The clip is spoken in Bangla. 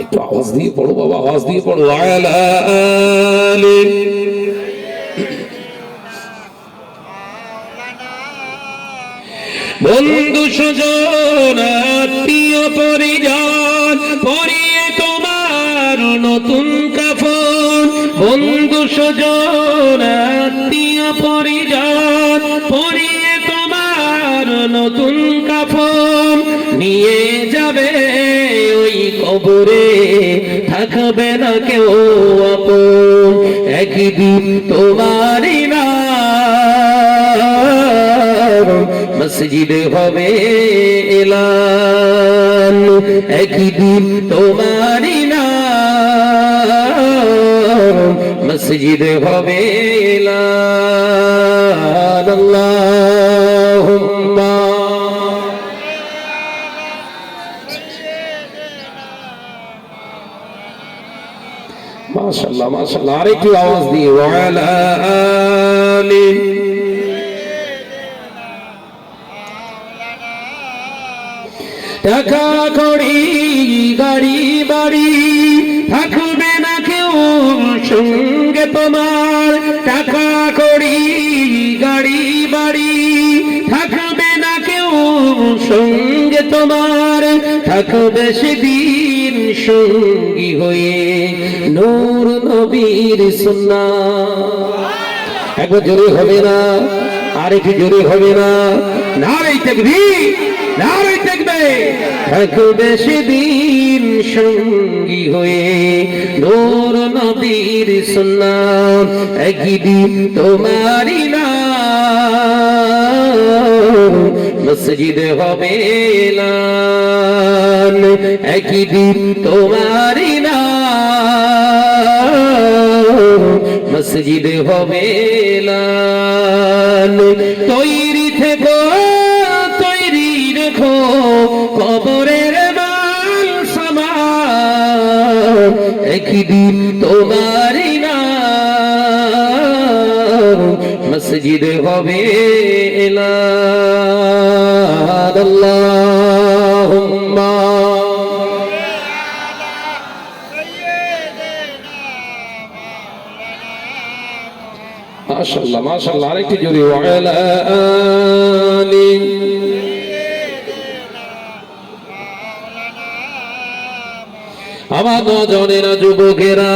একটু আওয়াজ দিয়ে পড়ো বাবা, আওয়াজ দিয়ে পড়ো। আলা আলি বন্ধু স্বজন আত্মীয় পরিজন পরিয়ে তোমার নতুন কাফন, বন্ধু স্বজন আত্মীয় পরিজন পরিয়ে তোমার নতুন কাফন, নিয়ে যাবে ওই কবরে থাকবে না কেউ আপন, একদিন তোমারই না মসজিদ হবে এলান, একদিন তোমারই নাম মসজিদ হবে এলান। আল্লাহুম্মা মাশাআল্লাহ মাশাআল্লাহ, আরেকটু আওয়াজ দিয়ে ওয়ালা আলি। টাকা কড়ি গাড়ি বাড়ি থাকবে না কেউ সঙ্গে তোমার, টাকা কড়ি গাড়ি বাড়ি থাকবে না কেউ সঙ্গে তোমার, থাকবে সেদিন সঙ্গী হয়ে নূর নবীর সুন্নাহ। একবার জোরে হবে না, আরেকটু জোরে হবে না, নারে তাকবীর নারে তাকবীর। থাকবে সেদিন সঙ্গী হয়ে নূর নবীর সুন্নাহ, একদিন তোমারই নাম মসজিদ হবে এলান, একদিন তোমারই নাম মসজিদ হবে এলান। তৈরি থেকো তৈরি রেখো কবরের মাল সামান, একদিন তোমারই নাম মসজিদ হবে এলান। আল্লাহুম্মা মাশাআল্লাহ মাশাআল্লাহ, আরেকটু জোরে ওয়ালা আলি। আমার নজনেরা যুবকেরা